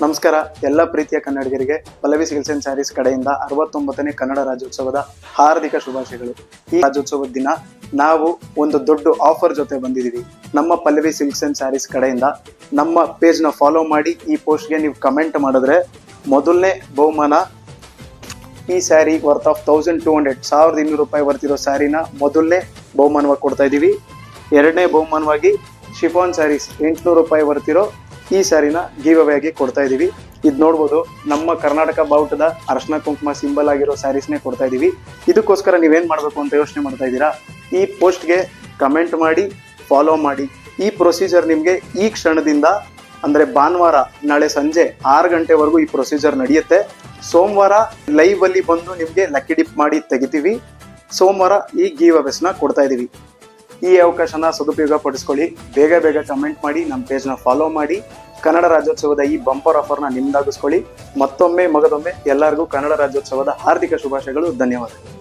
ನಮಸ್ಕಾರ ಎಲ್ಲ ಪ್ರೀತಿಯ ಕನ್ನಡಿಗರಿಗೆ ಪಲ್ಲವಿ ಸಿಲ್ಕ್ಸ್ ಅಂಡ್ ಸ್ಯಾರೀಸ್ ಕಡೆಯಿಂದ 69ನೇ ಕನ್ನಡ ರಾಜ್ಯೋತ್ಸವದ ಹಾರ್ದಿಕ ಶುಭಾಶಯಗಳು। ಈ ರಾಜ್ಯೋತ್ಸವದ ದಿನ ನಾವು ಒಂದು ದೊಡ್ಡ ಆಫರ್ ಜೊತೆ ಬಂದಿದ್ದೀವಿ। ನಮ್ಮ ಪಲ್ಲವಿ ಸಿಲ್ಕ್ಸ್ ಅಂಡ್ ಸ್ಯಾರೀಸ್ ಕಡೆಯಿಂದ ನಮ್ಮ ಪೇಜ್ ನ ಫಾಲೋ ಮಾಡಿ ಈ ಪೋಸ್ಟ್ಗೆ ನೀವು ಕಮೆಂಟ್ ಮಾಡಿದ್ರೆ ಮೊದಲನೇ ಬಹುಮಾನ ಈ ಸ್ಯಾರಿ ವರ್ತ್ ಆಫ್ 1200 ರೂಪಾಯಿ ವರ್ತಿರೋ ಸ್ಯಾರಿನ ಮೊದಲನೇ ಬಹುಮಾನವಾಗಿ ಕೊಡ್ತಾ ಇದ್ದೀವಿ। ಎರಡನೇ ಬಹುಮಾನವಾಗಿ ಶಿಫಾನ್ ಸ್ಯಾರೀಸ್ 800 ರೂಪಾಯಿ ವರ್ತಿರೋ ಈ ಸ್ಯಾರಿನ ಗಿವ್ ಅವೇ ಆಗಿ ಕೊಡ್ತಾ ಇದೀವಿ। ಇದು ನೋಡ್ಬೋದು, ನಮ್ಮ ಕರ್ನಾಟಕ ಬಾವುಟದ ಅರಶಿನ ಕುಂಕುಮ ಸಿಂಬಲ್ ಆಗಿರೋ ಸ್ಯಾರೀಸ್ನೇ ಕೊಡ್ತಾ ಇದೀವಿ। ಇದಕ್ಕೋಸ್ಕರ ನೀವೇನ್ ಮಾಡ್ಬೇಕು ಅಂತ ಯೋಚನೆ ಮಾಡ್ತಾ ಇದ್ದೀರಾ? ಈ ಪೋಸ್ಟ್ಗೆ ಕಮೆಂಟ್ ಮಾಡಿ, ಫಾಲೋ ಮಾಡಿ। ಈ ಪ್ರೊಸೀಜರ್ ನಿಮ್ಗೆ ಈ ಕ್ಷಣದಿಂದ ಅಂದ್ರೆ ಭಾನುವಾರ ನಾಳೆ ಸಂಜೆ 6 ಗಂಟೆವರೆಗೂ ಈ ಪ್ರೊಸೀಜರ್ ನಡೆಯುತ್ತೆ। ಸೋಮವಾರ ಲೈವ್ ಅಲ್ಲಿ ಬಂದು ನಿಮ್ಗೆ ಲಕ್ಕಿ ಡಿಪ್ ಮಾಡಿ ತೆಗಿತೀವಿ। ಸೋಮವಾರ ಈ ಗಿವ್ ಅವೇಸ್ನ ಕೊಡ್ತಾ ಇದೀವಿ। ಈ ಅವಕಾಶನ ಸದುಪಯೋಗ ಪಡಿಸ್ಕೊಳ್ಳಿ। ಬೇಗ ಕಮೆಂಟ್ ಮಾಡಿ, ನಮ್ಮ ಪೇಜ್ನ ಫಾಲೋ ಮಾಡಿ, ಕನ್ನಡ ರಾಜ್ಯೋತ್ಸವದ ಈ ಬಂಪರ್ ಆಫರ್ನ ನಿಮ್ದಾಗಿಸ್ಕೊಳ್ಳಿ। ಮತ್ತೊಮ್ಮೆ ಮಗದೊಮ್ಮೆ ಎಲ್ಲರಿಗೂ ಕನ್ನಡ ರಾಜ್ಯೋತ್ಸವದ ಹಾರ್ದಿಕ ಶುಭಾಶಯಗಳು। ಧನ್ಯವಾದ।